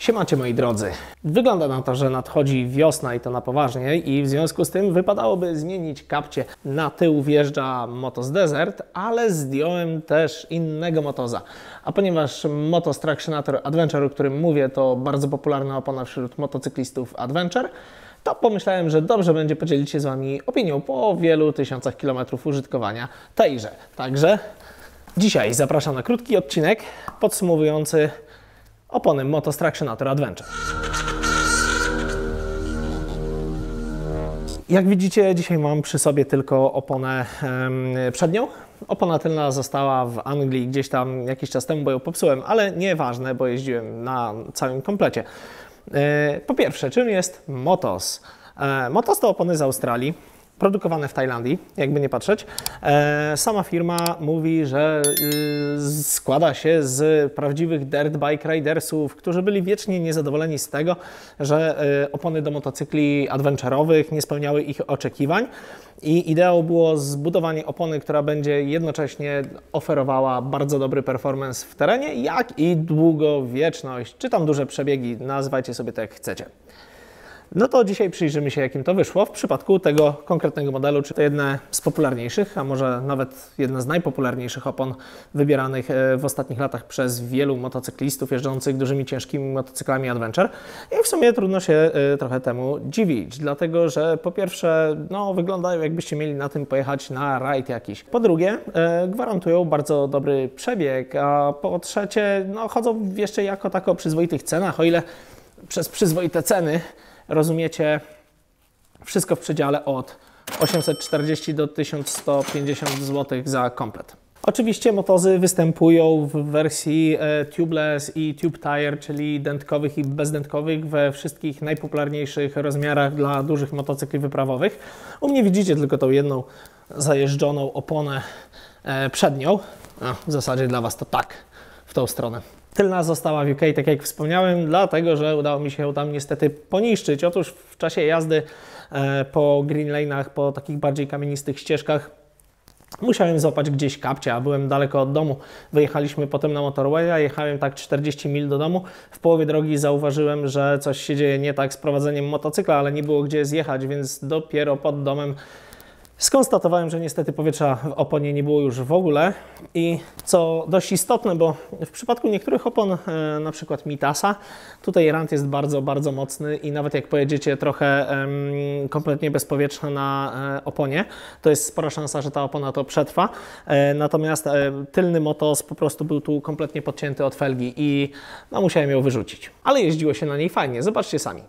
Siemacie moi drodzy. Wygląda na to, że nadchodzi wiosna i to na poważnie i w związku z tym wypadałoby zmienić kapcie. Na tył wjeżdża Motos Desert, ale zdjąłem też innego motoza. A ponieważ Motos Tractionator Adventure, o którym mówię, to bardzo popularna opona wśród motocyklistów Adventure, to pomyślałem, że dobrze będzie podzielić się z Wami opinią po wielu tysiącach kilometrów użytkowania tejże. Także dzisiaj zapraszam na krótki odcinek podsumowujący opony Motos Tractionator Adventure. Jak widzicie, dzisiaj mam przy sobie tylko oponę przednią. Opona tylna została w Anglii gdzieś tam jakiś czas temu, bo ją popsułem, ale nieważne, bo jeździłem na całym komplecie. Po pierwsze, czym jest Motos? Motos to opony z Australii, produkowane w Tajlandii, jakby nie patrzeć. Sama firma mówi, że składa się z prawdziwych dirt bike ridersów, którzy byli wiecznie niezadowoleni z tego, że opony do motocykli adventurowych nie spełniały ich oczekiwań. I ideą było zbudowanie opony, która będzie jednocześnie oferowała bardzo dobry performance w terenie, jak i długowieczność, czy tam duże przebiegi, nazywajcie sobie to jak chcecie. No to dzisiaj przyjrzymy się, jakim to wyszło w przypadku tego konkretnego modelu, czy to jedne z popularniejszych, a może nawet jedna z najpopularniejszych opon wybieranych w ostatnich latach przez wielu motocyklistów jeżdżących dużymi, ciężkimi motocyklami Adventure. I w sumie trudno się trochę temu dziwić, dlatego że po pierwsze, no, wyglądają, jakbyście mieli na tym pojechać na rajd jakiś. Po drugie, gwarantują bardzo dobry przebieg, a po trzecie, no, chodzą jeszcze jako tako o przyzwoitych cenach, o ile przez przyzwoite ceny rozumiecie wszystko w przedziale od 840 do 1150 zł za komplet. Oczywiście motozy występują w wersji tubeless i tube tire, czyli dętkowych i bezdętkowych we wszystkich najpopularniejszych rozmiarach dla dużych motocykli wyprawowych. U mnie widzicie tylko tą jedną zajeżdżoną oponę przednią. W zasadzie dla Was to tak, w tą stronę. Tylna została w UK, tak jak wspomniałem, dlatego że udało mi się ją tam niestety poniszczyć. Otóż w czasie jazdy po green lane'ach, po takich bardziej kamienistych ścieżkach musiałem złapać gdzieś kapcie, a byłem daleko od domu. Wyjechaliśmy potem na motorwaya, jechałem tak 40 mil do domu. W połowie drogi zauważyłem, że coś się dzieje nie tak z prowadzeniem motocykla, ale nie było gdzie zjechać, więc dopiero pod domem skonstatowałem, że niestety powietrza w oponie nie było już w ogóle i co dość istotne, bo w przypadku niektórych opon, na przykład Mitasa, tutaj rant jest bardzo, bardzo mocny i nawet jak pojedziecie trochę kompletnie bez powietrza na oponie, to jest spora szansa, że ta opona to przetrwa. Natomiast tylny motos po prostu był tu kompletnie podcięty od felgi i no, musiałem ją wyrzucić. Ale jeździło się na niej fajnie, zobaczcie sami.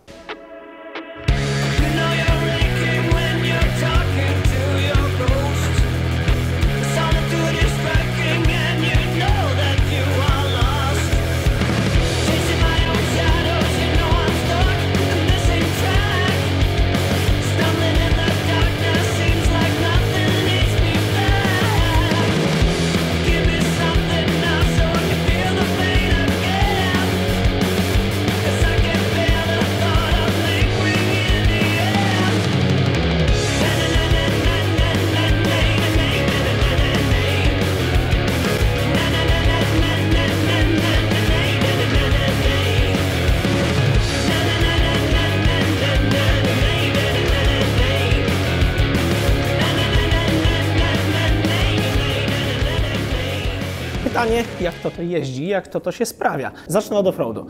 Pytanie, jak to jeździ, jak to się sprawia. Zacznę od offroadu.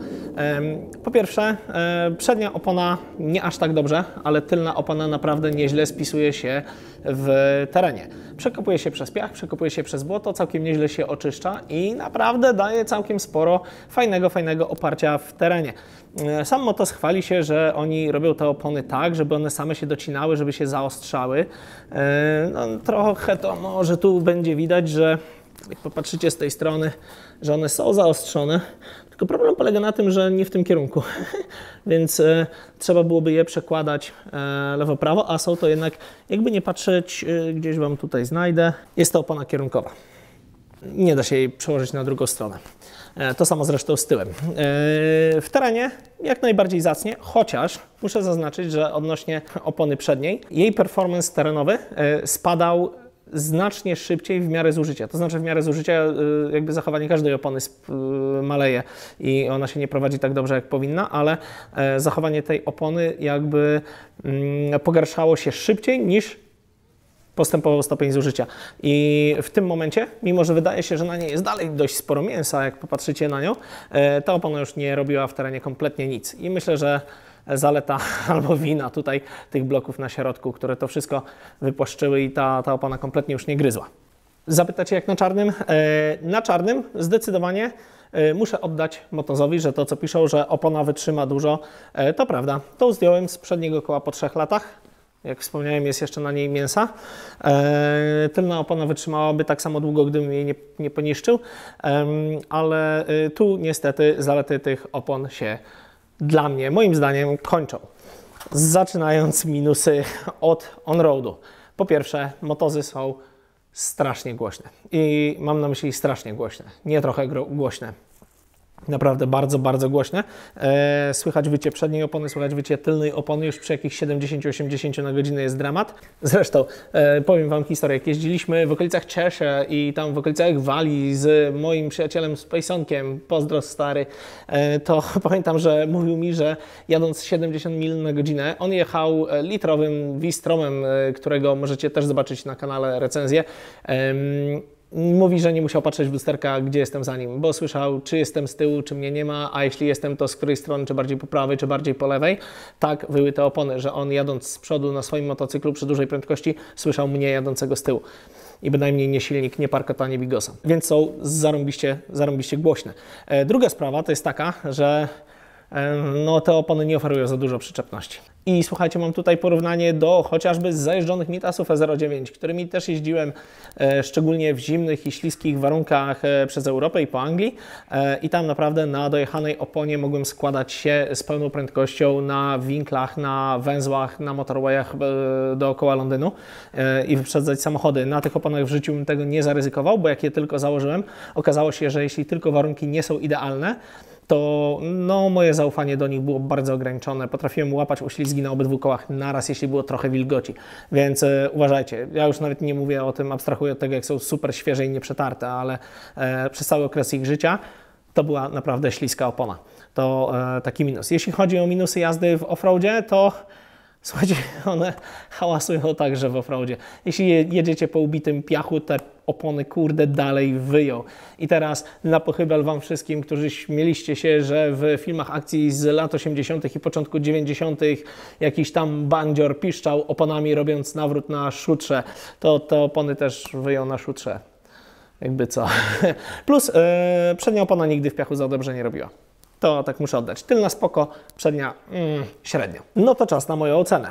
Po pierwsze, przednia opona nie aż tak dobrze, ale tylna opona naprawdę nieźle spisuje się w terenie. Przekopuje się przez piach, przekopuje się przez błoto, całkiem nieźle się oczyszcza i naprawdę daje całkiem sporo fajnego oparcia w terenie. Sam Motos chwali się, że oni robią te opony tak, żeby one same się docinały, żeby się zaostrzały. No, trochę to może tu będzie widać, że jak popatrzycie z tej strony, że one są zaostrzone, tylko problem polega na tym, że nie w tym kierunku, więc trzeba byłoby je przekładać lewo-prawo, a są to jednak, jakby nie patrzeć, gdzieś Wam tutaj znajdę, jest to opona kierunkowa. Nie da się jej przełożyć na drugą stronę. To samo zresztą z tyłem. W terenie jak najbardziej zacnie, chociaż muszę zaznaczyć, że odnośnie opony przedniej, jej performance terenowy spadał znacznie szybciej w miarę zużycia. To znaczy w miarę zużycia jakby zachowanie każdej opony maleje i ona się nie prowadzi tak dobrze, jak powinna, ale zachowanie tej opony jakby pogarszało się szybciej niż postępował stopień zużycia. I w tym momencie, mimo że wydaje się, że na niej jest dalej dość sporo mięsa, jak popatrzycie na nią, ta opona już nie robiła w terenie kompletnie nic. I myślę, że zaleta albo wina tutaj tych bloków na środku, które to wszystko wypłaszczyły i ta opona kompletnie już nie gryzła. Zapytacie jak na czarnym? Na czarnym zdecydowanie muszę oddać Motozowi, że to co piszą, że opona wytrzyma dużo, to prawda. To zdjąłem z przedniego koła po 3 latach. Jak wspomniałem, jest jeszcze na niej mięsa. Tylna opona wytrzymałaby tak samo długo, gdybym jej nie poniszczył, ale tu niestety zalety tych opon się dla mnie, moim zdaniem, kończą. Zaczynając minusy od on-roadu. Po pierwsze, motozy są strasznie głośne. I mam na myśli strasznie głośne, nie trochę głośne. Naprawdę bardzo, bardzo głośne. Słychać wycie przedniej opony, słychać wycie tylnej opony. Już przy jakichś 70-80 na godzinę jest dramat. Zresztą powiem Wam historię. Jak jeździliśmy w okolicach Cheshire i tam w okolicach Walii z moim przyjacielem Spaconkiem, pozdro stary, to pamiętam, że mówił mi, że jadąc 70 mil na godzinę, on jechał litrowym V-Stromem, którego możecie też zobaczyć na kanale recenzję. Mówi, że nie musiał patrzeć w lusterka, gdzie jestem za nim, bo słyszał, czy jestem z tyłu, czy mnie nie ma, a jeśli jestem, to z której strony, czy bardziej po prawej, czy bardziej po lewej. Tak wyły te opony, że on jadąc z przodu na swoim motocyklu przy dużej prędkości słyszał mnie jadącego z tyłu. I bynajmniej nie silnik, nie parkota, nie bigosa. Więc są zarąbiście głośne. Druga sprawa to jest taka, że no, te opony nie oferują za dużo przyczepności. I słuchajcie, mam tutaj porównanie do chociażby zajeżdżonych Mitasów E09, którymi też jeździłem szczególnie w zimnych i śliskich warunkach przez Europę i po Anglii. I tam naprawdę na dojechanej oponie mogłem składać się z pełną prędkością na winklach, na węzłach, na motorwayach dookoła Londynu i wyprzedzać samochody. Na tych oponach w życiu bym tego nie zaryzykował, bo jak je tylko założyłem, okazało się, że jeśli tylko warunki nie są idealne, to no, moje zaufanie do nich było bardzo ograniczone. Potrafiłem łapać uślizgi na obydwu kołach naraz, jeśli było trochę wilgoci. Więc uważajcie, ja już nawet nie mówię o tym, abstrahuję od tego, jak są super świeże i nieprzetarte, ale przez cały okres ich życia to była naprawdę śliska opona. To taki minus. Jeśli chodzi o minusy jazdy w offroadzie, to słuchajcie, one hałasują także w offroadzie. Jeśli jedziecie po ubitym piachu, te opony kurde dalej wyją. I teraz na pochybel Wam wszystkim, którzy śmieliście się, że w filmach akcji z lat 80. i początku 90. jakiś tam bandzior piszczał oponami, robiąc nawrót na szutrze, to te opony też wyją na szutrze. Jakby co. Plus przednia opona nigdy w piachu za dobrze nie robiła. To tak muszę oddać. Tylna spoko, przednia średnio. No to czas na moją ocenę.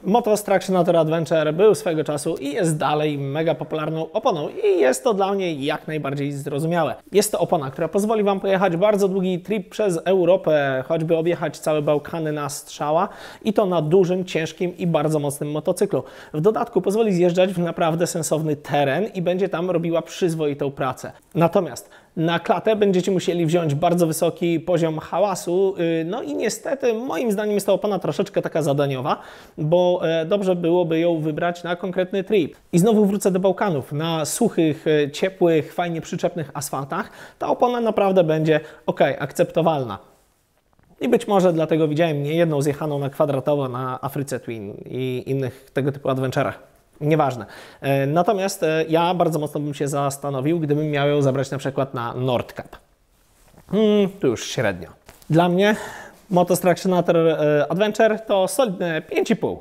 Moto Tractionator Adventure był swego czasu i jest dalej mega popularną oponą i jest to dla mnie jak najbardziej zrozumiałe. Jest to opona, która pozwoli Wam pojechać bardzo długi trip przez Europę, choćby objechać całe Bałkany na strzała i to na dużym, ciężkim i bardzo mocnym motocyklu. W dodatku pozwoli zjeżdżać w naprawdę sensowny teren i będzie tam robiła przyzwoitą pracę. Natomiast na klatę będziecie musieli wziąć bardzo wysoki poziom hałasu, no i niestety moim zdaniem jest to opona troszeczkę taka zadaniowa, bo dobrze byłoby ją wybrać na konkretny trip. I znowu wrócę do Bałkanów. Na suchych, ciepłych, fajnie przyczepnych asfaltach ta opona naprawdę będzie ok, akceptowalna. I być może dlatego widziałem niejedną zjechaną na kwadratowo na Afryce Twin i innych tego typu adventurach. Nieważne. Natomiast ja bardzo mocno bym się zastanowił, gdybym miał ją zabrać na przykład na Nordkapp. Tu już średnio. Dla mnie Moto Tractionator Adventure to solidne 5,5.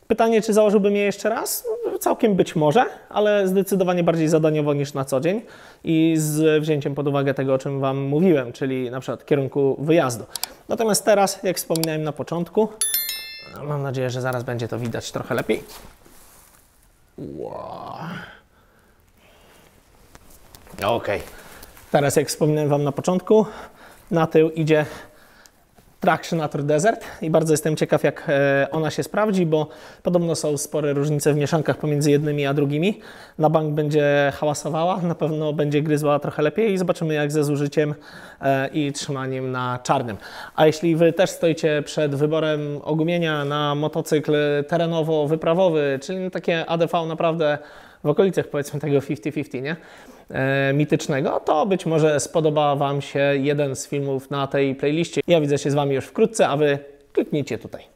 Pytanie, czy założyłbym je jeszcze raz? Całkiem być może, ale zdecydowanie bardziej zadaniowo niż na co dzień i z wzięciem pod uwagę tego, o czym Wam mówiłem, czyli na przykład kierunku wyjazdu. Natomiast teraz, jak wspominałem na początku, mam nadzieję, że zaraz będzie to widać trochę lepiej. Wow. Ok. Teraz, jak wspominałem Wam na początku, na tył idzie Tractionator Desert i bardzo jestem ciekaw, jak ona się sprawdzi, bo podobno są spore różnice w mieszankach pomiędzy jednymi a drugimi. Na bank będzie hałasowała, na pewno będzie gryzła trochę lepiej i zobaczymy, jak ze zużyciem i trzymaniem na czarnym. A jeśli Wy też stoicie przed wyborem ogumienia na motocykl terenowo-wyprawowy, czyli takie ADV naprawdę w okolicach powiedzmy tego 50-50, nie? Mitycznego, to być może spodoba Wam się jeden z filmów na tej playliście. Ja widzę się z Wami już wkrótce, a Wy kliknijcie tutaj.